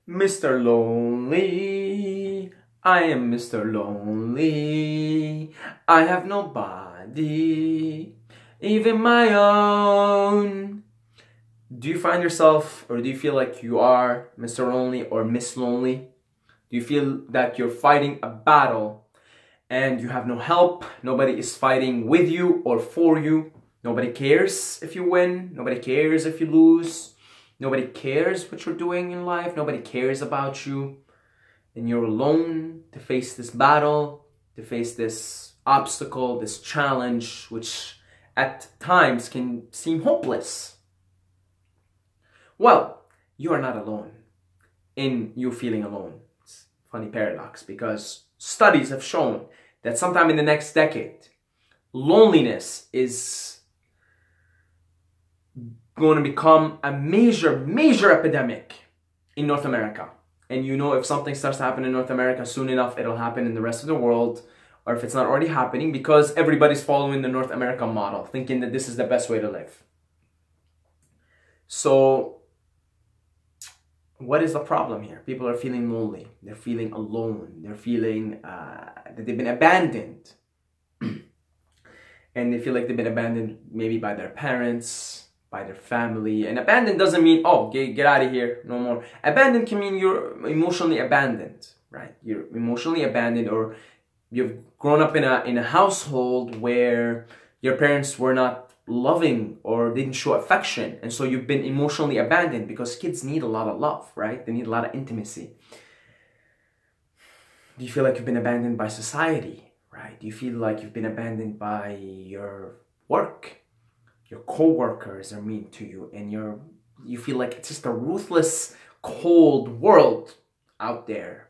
Mr. Lonely, I am Mr. Lonely. I have nobody, even my own. Do you find yourself, or do you feel like you are Mr. Lonely or Miss Lonely? Do you feel that you're fighting a battle and you have no help? Nobody is fighting with you or for you. Nobody cares if you win. Nobody cares if you lose. Nobody cares what you're doing in life. Nobody cares about you. And you're alone to face this battle, to face this obstacle, this challenge, which at times can seem hopeless. Well, you are not alone in you feeling alone. It's a funny paradox because studies have shown that sometime in the next decade, loneliness is going to become a major epidemic in North America. And you know, if something starts to happen in North America, soon enough it'll happen in the rest of the world, or if it's not already happening, because everybody's following the North American model, thinking that this is the best way to live. So what is the problem here? People are feeling lonely, they're feeling alone, they're feeling that they've been abandoned. And they feel like they've been abandoned maybe by their parents, by their family. And abandoned doesn't mean, oh, get out of here, no more. Abandoned can mean you're emotionally abandoned, right? You're emotionally abandoned, or you've grown up in a household where your parents were not loving or didn't show affection. And so you've been emotionally abandoned, because kids need a lot of love, right? They need a lot of intimacy. Do you feel like you've been abandoned by society, right? Do you feel like you've been abandoned by your work? Your co-workers are mean to you, and you feel like it's just a ruthless, cold world out there.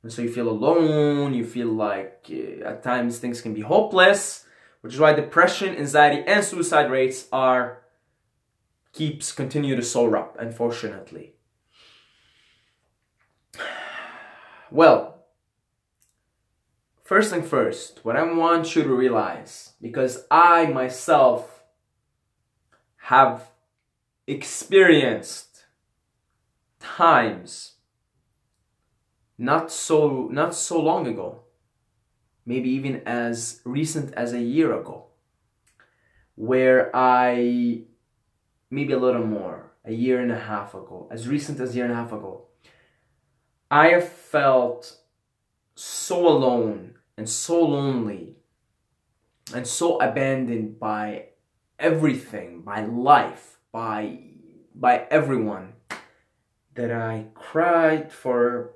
And so you feel alone, you feel like at times things can be hopeless, which is why depression, anxiety, and suicide rates continue to soar up, unfortunately. Well, first thing first, what I want you to realize, because I myself have experienced times not so long ago, maybe even as recent as a year ago, where maybe a little more, a year and a half ago, as recent as a year and a half ago, I have felt so alone and so lonely and so abandoned by everything, by life, by everyone, that I cried for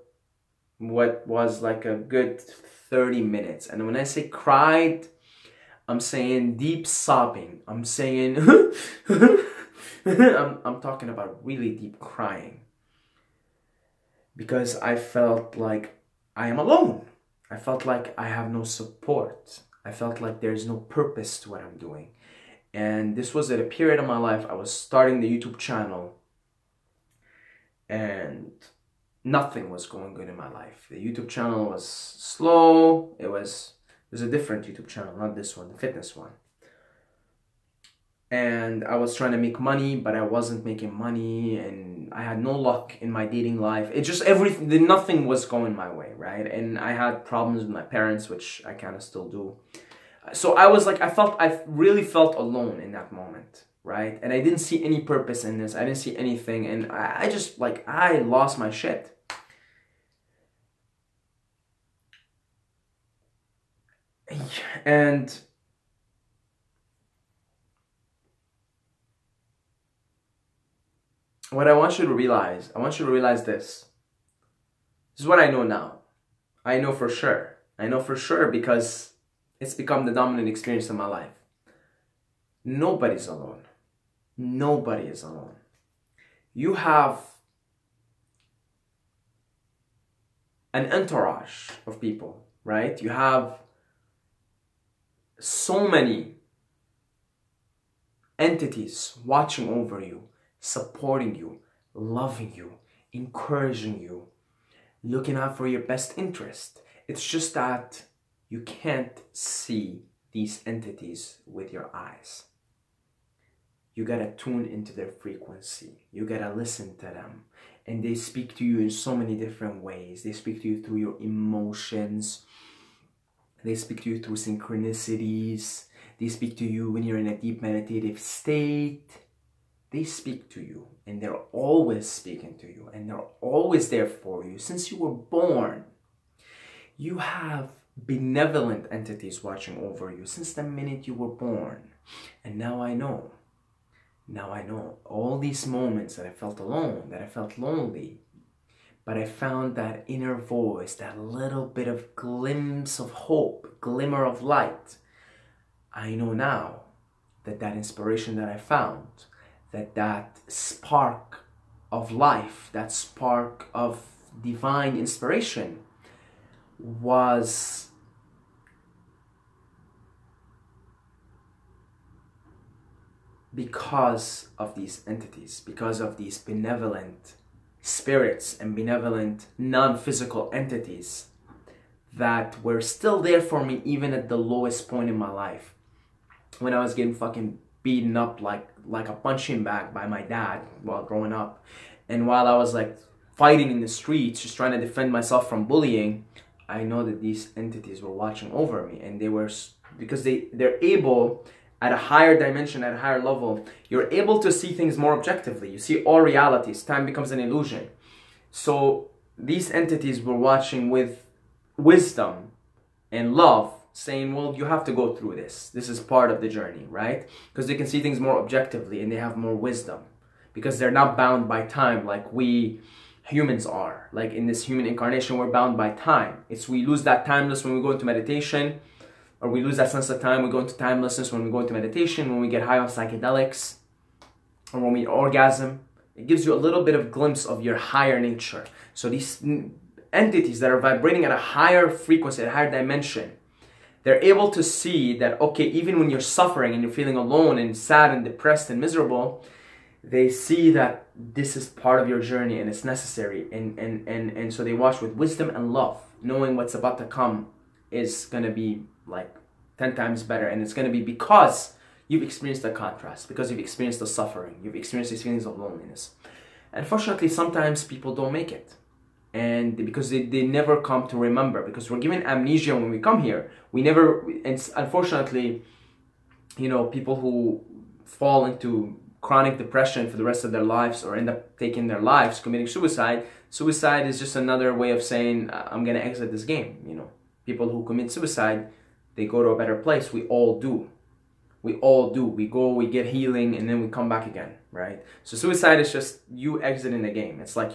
what was like a good 30 minutes. And when I say cried, I'm saying deep sobbing. I'm saying I'm talking about really deep crying, because I felt like I am alone. I felt like I have no support. I felt like there's no purpose to what I'm doing. And this was at a period of my life. I was starting the YouTube channel, and nothing was going good in my life. The YouTube channel was slow. It was a different YouTube channel, not this one, the fitness one. And I was trying to make money, but I wasn't making money, and I had no luck in my dating life. It just nothing was going my way, right? And I had problems with my parents, which I kind of still do. So I was like, I really felt alone in that moment, right? And I didn't see any purpose in this. I didn't see anything. And I just, like, I lost my shit. And what I want you to realize, this. This is what I know now. I know for sure. I know for sure because it's become the dominant experience of my life. Nobody's alone. Nobody is alone. You have an entourage of people, right? You have so many entities watching over you, supporting you, loving you, encouraging you, looking out for your best interest. It's just that you can't see these entities with your eyes. You gotta tune into their frequency. You gotta listen to them. And they speak to you in so many different ways. They speak to you through your emotions. They speak to you through synchronicities. They speak to you when you're in a deep meditative state. They speak to you, and they're always speaking to you, and they're always there for you. Since you were born, you have benevolent entities watching over you since the minute you were born. And now I know all these moments that I felt alone, that I felt lonely, but I found that inner voice, that little bit of glimpse of hope, glimmer of light. I know now that that inspiration that I found, that spark of life, that spark of divine inspiration was because of these entities, because of these benevolent spirits and benevolent non-physical entities that were still there for me even at the lowest point in my life. When I was getting fucking beaten up like a punching bag by my dad while growing up, and while I was like fighting in the streets just trying to defend myself from bullying, I know that these entities were watching over me, and they were, because they're able at a higher dimension, at a higher level, you're able to see things more objectively. You see all realities. Time becomes an illusion. So these entities were watching with wisdom and love, saying, well, you have to go through this. This is part of the journey, right? Because they can see things more objectively and they have more wisdom. Because they're not bound by time like we humans are. Like in this human incarnation, we're bound by time. We lose that timeless when we go into meditation, or we lose that sense of time, we go into timelessness when we go into meditation, when we get high on psychedelics, or when we orgasm. It gives you a little bit of glimpse of your higher nature. So these entities that are vibrating at a higher frequency, at a higher dimension, they're able to see that, okay, even when you're suffering and you're feeling alone and sad and depressed and miserable, they see that this is part of your journey and it's necessary. And so they watch with wisdom and love, knowing what's about to come is going to be like 10 times better. And it's going to be because you've experienced the contrast, because you've experienced the suffering, you've experienced these feelings of loneliness. Unfortunately, sometimes people don't make it. And because they never come to remember, because we're given amnesia when we come here. We never, and unfortunately, you know, people who fall into chronic depression for the rest of their lives or end up taking their lives, committing suicide. Suicide is just another way of saying, I'm going to exit this game, you know. People who commit suicide, they go to a better place. We all do. We all do. We go, we get healing, and then we come back again, right? So suicide is just you exiting the game. It's like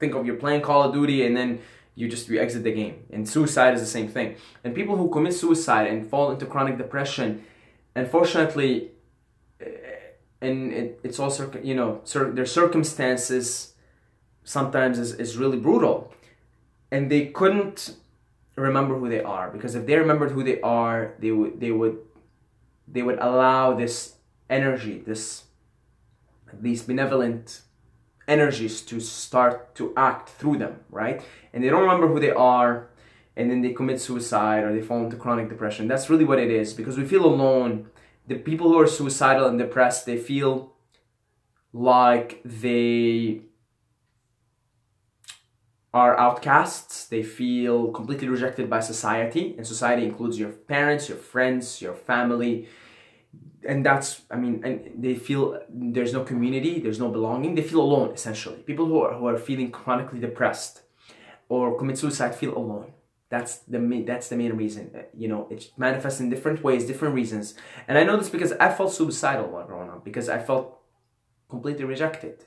think of you're playing Call of Duty and then you exit the game. And suicide is the same thing. And people who commit suicide and fall into chronic depression, unfortunately, and it's also, you know, their circumstances sometimes is really brutal. And they couldn't remember who they are, because if they remembered who they are, they would allow this energy, these benevolent energies to start to act through them, right? And they don't remember who they are, and then they commit suicide or they fall into chronic depression. That's really what it is, because we feel alone. The people who are suicidal and depressed, they feel like they are outcasts. They feel completely rejected by society, and society includes your parents, your friends, your family. And that's, I mean, and they feel there's no community, there's no belonging. They feel alone, essentially. People who are feeling chronically depressed or commit suicide feel alone. That's the main reason. You know, it manifests in different ways, different reasons. And I know this because I felt suicidal while growing up, because I felt completely rejected.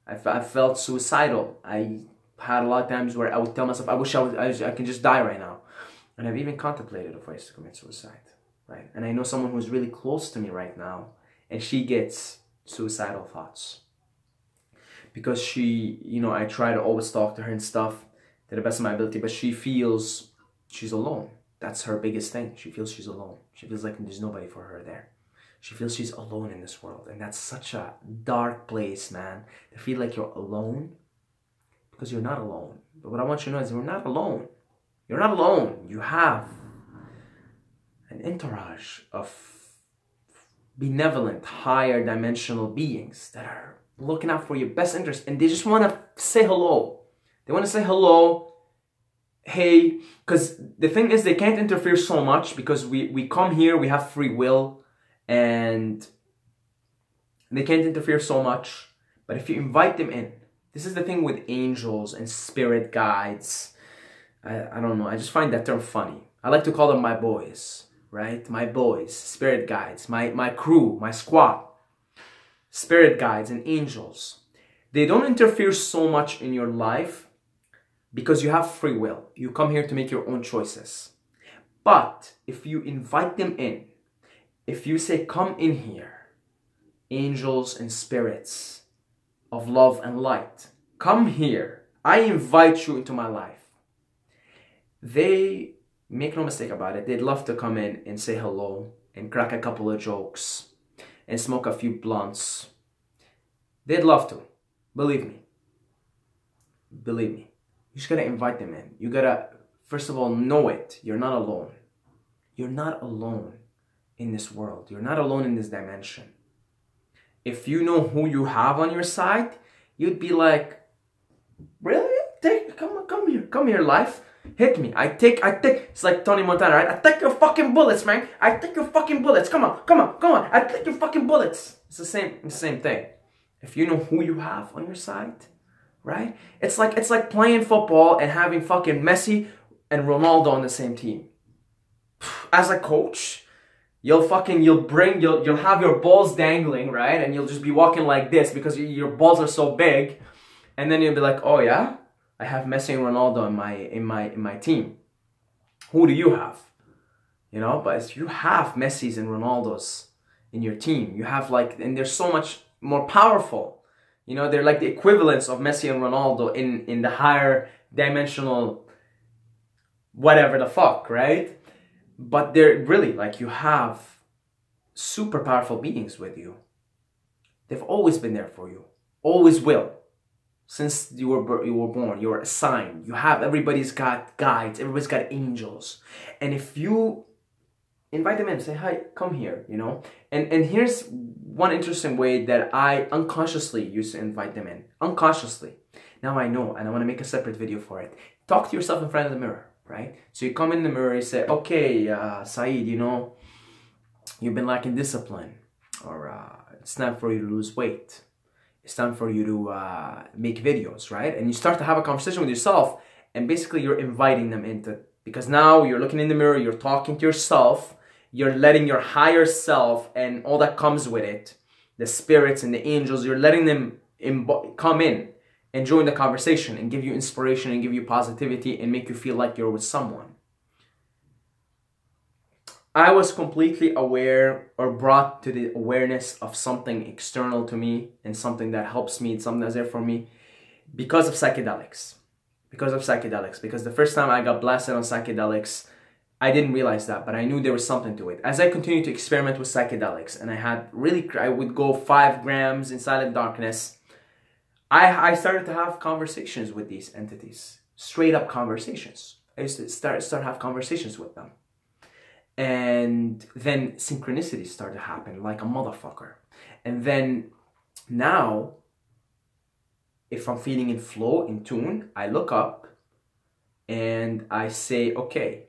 I felt suicidal. I had a lot of times where I would tell myself, I wish I can just die right now. And I've even contemplated of ways to commit suicide. Right? And I know someone who's really close to me right now, and she gets suicidal thoughts. Because she, you know, I try to always talk to her and stuff to the best of my ability, but she feels she's alone. That's her biggest thing. She feels she's alone. She feels like there's nobody for her there. She feels she's alone in this world. And that's such a dark place, man. To feel like you're alone, because you're not alone. But what I want you to know is you're not alone. You're not alone. You have an entourage of benevolent, higher dimensional beings that are looking out for your best interest, and they just want to say hello. They want to say hello, hey, because the thing is they can't interfere so much because we come here, we have free will, and they can't interfere so much. But if you invite them in, this is the thing with angels and spirit guides. I don't know, I just find that term funny. I like to call them my boys, right? My boys, spirit guides, my crew, my squad. Spirit guides and angels. They don't interfere so much in your life because you have free will. You come here to make your own choices. But if you invite them in, if you say, come in here, angels and spirits of love and light, come here, I invite you into my life. They, make no mistake about it, they'd love to come in and say hello and crack a couple of jokes and smoke a few blunts. They'd love to. Believe me. Believe me. You just gotta invite them in. You gotta, first of all, know it. You're not alone. You're not alone in this world. You're not alone in this dimension. If you know who you have on your side, you'd be like, really? Come here, life. Hit me. I take. It's like Tony Montana, right? I take your fucking bullets, man. I take your fucking bullets. Come on. I take your fucking bullets. It's the same thing. If you know who you have on your side, right? It's like playing football and having fucking Messi and Ronaldo on the same team. As a coach, you'll have your balls dangling, right? And you'll just be walking like this because your balls are so big, and then you'll be like, oh yeah, I have Messi and Ronaldo in my team. Who do you have? You know, but if you have Messis and Ronaldos in your team, you have and they're so much more powerful. You know, they're like the equivalents of Messi and Ronaldo in the higher dimensional whatever the fuck, right? But they're really you have super powerful beings with you. They've always been there for you. Always will. Since you were born, you were assigned. Everybody's got guides. Everybody's got angels. And if you invite them in, say, hi, come here, you know. And here's one interesting way that I unconsciously used to invite them in. Unconsciously. Now I know, and I want to make a separate video for it. Talk to yourself in front of the mirror, right? So you come in the mirror, you say, okay, Saeed, you know, you've been lacking discipline. Or it's time for you to lose weight. It's time for you to make videos, right? And you start to have a conversation with yourself, and basically you're inviting them into, because now you're looking in the mirror, you're talking to yourself, you're letting your higher self and all that comes with it, the spirits and the angels, you're letting them come in and join the conversation and give you inspiration and give you positivity and make you feel like you're with someone. I was completely aware or brought to the awareness of something external to me and something that helps me, something that's there for me because of psychedelics. Because the first time I got blasted on psychedelics, I didn't realize that, but I knew there was something to it. As I continued to experiment with psychedelics, and I would go 5 grams in silent darkness, I started to have conversations with these entities. Straight up conversations. I used to start to have conversations with them. And then synchronicities started to happen like a motherfucker. And then now, if I'm feeling in flow, in tune, I look up and I say, okay,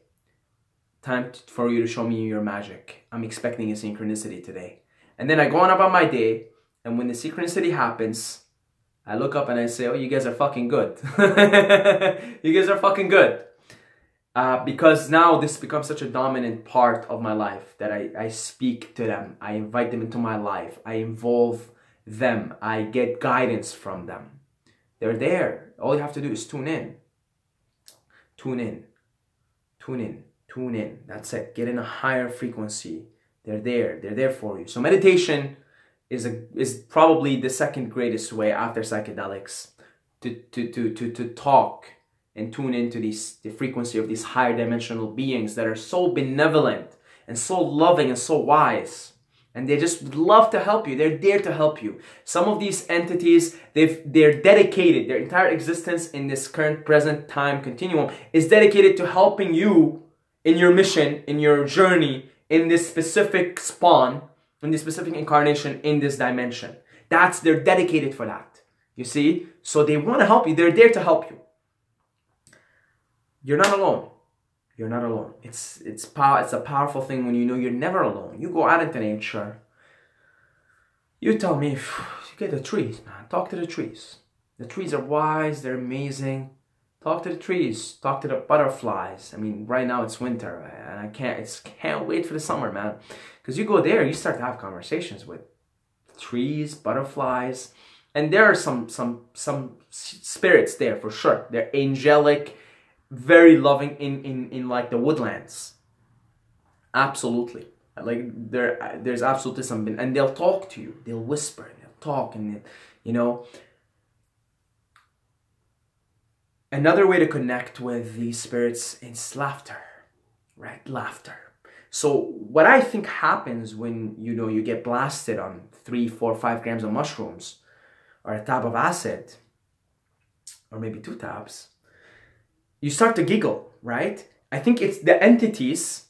time for you to show me your magic. I'm expecting a synchronicity today. And then I go on about my day, and when the synchronicity happens, I look up and I say, oh, you guys are fucking good. You guys are fucking good. Because now this becomes such a dominant part of my life that I speak to them. I invite them into my life. I involve them. I get guidance from them. They're there. All you have to do is tune in. Tune in. Tune in. Tune in. That's it. Get in a higher frequency. They're there. They're there for you. So meditation is probably the second greatest way after psychedelics to talk and tune into the frequency of these higher dimensional beings that are so benevolent and so loving and so wise. And they just love to help you. They're there to help you. Some of these entities, they're dedicated. Their entire existence in this current present time continuum is dedicated to helping you in your mission, in your journey, in this specific spawn, in this specific incarnation, in this dimension. They're dedicated for that. You see? So they want to help you. They're there to help you. You're not alone. You're not alone. It's a powerful thing when you know you're never alone. You go out into nature. You tell me, you get the trees, man. Talk to the trees. The trees are wise. They're amazing. Talk to the trees. Talk to the butterflies. I mean, right now it's winter, and I can't wait for the summer, man. Because you go there, you start to have conversations with trees, butterflies, and there are some spirits there for sure. They're angelic, very loving in like the woodlands. Absolutely, like there's absolutely something, and they'll talk to you. They'll whisper, and they'll talk, and you know. Another way to connect with these spirits is laughter, right? Laughter. So what I think happens when, you know, you get blasted on 3, 4, 5 grams of mushrooms or a tab of acid, or maybe 2 tabs, you start to giggle, right? I think it's the entities,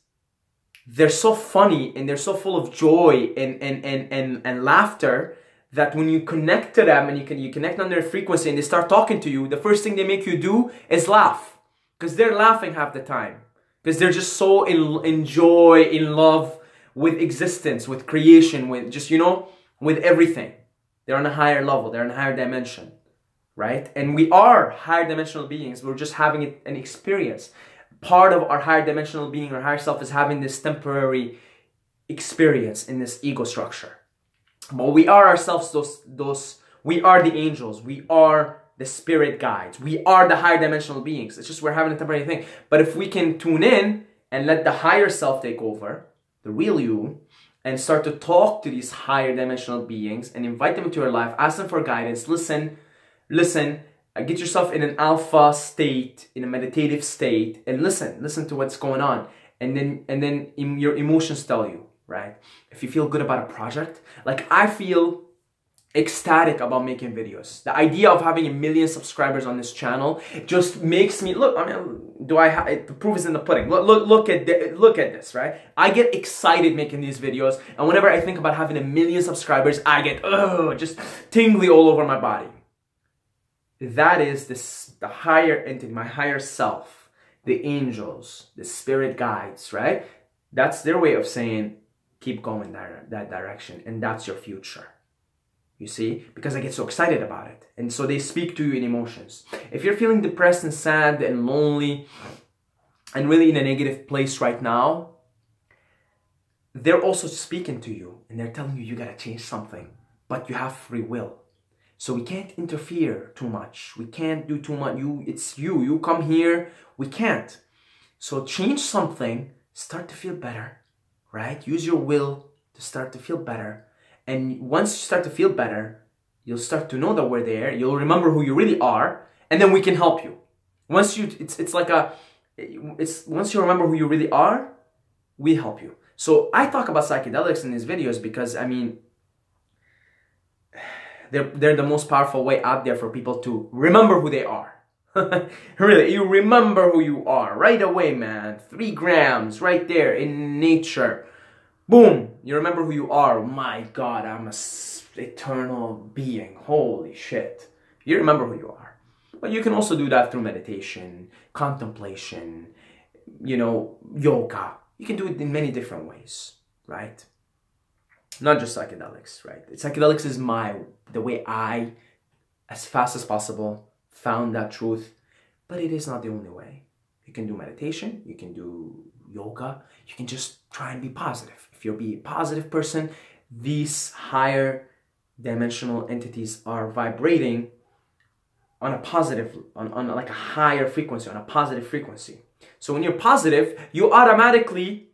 they're so funny and they're so full of joy and laughter that when you connect to them and you connect on their frequency and they start talking to you, the first thing they make you do is laugh. Because they're laughing half the time. Because they're just so in joy, in love with existence, with creation, with just, you know, with everything. They're on a higher level. They're on a higher dimension, right? And we are higher dimensional beings. We're just having an experience. Part of our higher dimensional being, our higher self, is having this temporary experience in this ego structure. But we are ourselves, we are the angels. We are the spirit guides. We are the higher dimensional beings. It's just we're having a temporary thing. But if we can tune in and let the higher self take over, the real you, and start to talk to these higher dimensional beings and invite them into your life, ask them for guidance, listen, get yourself in an alpha state, in a meditative state, and listen to what's going on. And then your emotions tell you, right? If you feel good about a project, like I feel ecstatic about making videos. The idea of having 1 million subscribers on this channel just makes me look. I mean, the proof is in the pudding. Look at this, right? I get excited making these videos, and whenever I think about having 1 million subscribers, I get just tingly all over my body. That is the higher entity, my higher self, the angels, the spirit guides, right? That's their way of saying, keep going that direction, and that's your future. You see? Because I get so excited about it. And so they speak to you in emotions. If you're feeling depressed and sad and lonely and really in a negative place right now, they're also speaking to you and they're telling you gotta change something. But you have free will. So we can't interfere too much. We can't do too much. It's you. You come here. We can't. So change something. Start to feel better. Right? Use your will to start to feel better. And once you start to feel better, you'll start to know that we're there. You'll remember who you really are, and then we can help you. Once you remember who you really are, we help you. So I talk about psychedelics in these videos because, I mean, they're the most powerful way out there for people to remember who they are. Really, you remember who you are right away, man. 3 grams right there in nature. Boom, you remember who you are. Oh my God, I'm an eternal being. Holy shit. You remember who you are. But you can also do that through meditation, contemplation, you know, yoga. You can do it in many different ways, right? Not just psychedelics, right? Psychedelics is the way I, as fast as possible, found that truth. But it is not the only way. You can do meditation, you can do yoga, you can just try and be positive. If you're a positive person, these higher dimensional entities are vibrating on a positive, on like a higher frequency, on a positive frequency. So when you're positive, you automatically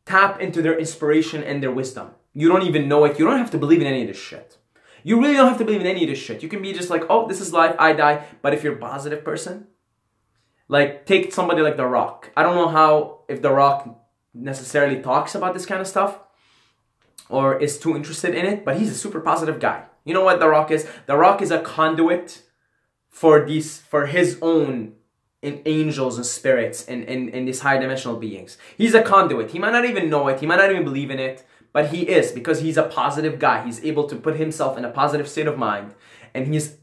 tap into their inspiration and their wisdom. You don't even know it. You don't have to believe in any of this shit. You really don't have to believe in any of this shit. You can be just like, oh, this is life, I die. But if you're a positive person, like take somebody like The Rock. I don't know if The Rock necessarily talks about this kind of stuff or is too interested in it, but he's a super positive guy. You know what The Rock is? The Rock is a conduit for his own angels and spirits and these higher dimensional beings. He's a conduit. He might not even know it. He might not even believe in it, but he is, because he's a positive guy. He's able to put himself in a positive state of mind, and he's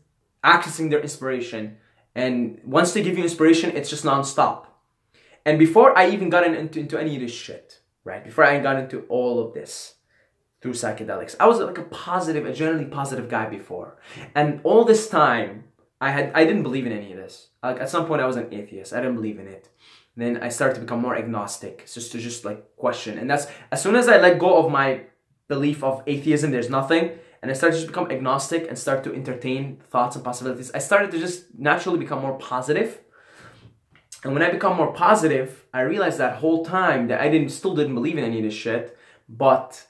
accessing their inspiration. And once they give you inspiration, it's just non-stop. And before I even got into any of this shit, right? Before I got into all of this through psychedelics, I was like a generally positive guy before. And all this time, I didn't believe in any of this. Like at some point I was an atheist. I didn't believe in it. Then I started to become more agnostic, just like question. And that's, as soon as I let go of my belief of atheism, there's nothing, and I started to become agnostic and start to entertain thoughts and possibilities, I started to just naturally become more positive. And when I become more positive, I realized that whole time that I still didn't believe in any of this shit, but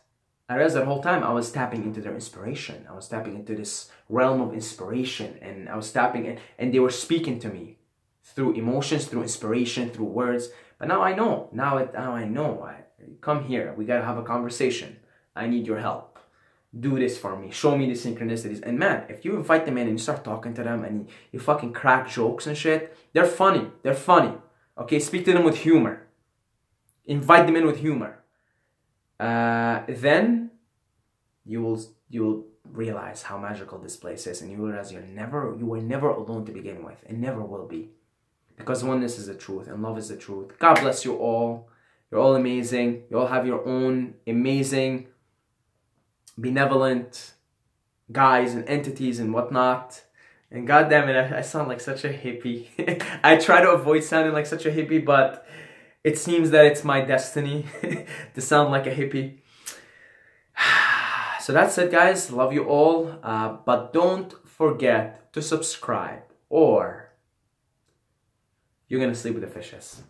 I realized that whole time I was tapping into their inspiration. I was tapping into this realm of inspiration, and I was tapping in, and they were speaking to me through emotions, through inspiration, through words. But now I know. Now I know. Come here. We gotta have a conversation. I need your help. Do this for me. Show me the synchronicities. And man, if you invite them in and you start talking to them and you fucking crack jokes and shit, they're funny. They're funny. Okay, speak to them with humor. Invite them in with humor. Then you will realize how magical this place is, and you will realize you were never alone to begin with, and never will be. Because oneness is the truth, and love is the truth. God bless you all. You're all amazing. You all have your own amazing, benevolent guys and entities and whatnot. And God damn it, I sound like such a hippie. I try to avoid sounding like such a hippie, but it seems that it's my destiny to sound like a hippie. So that's it, guys. Love you all. But don't forget to subscribe, or you're gonna sleep with the fishes.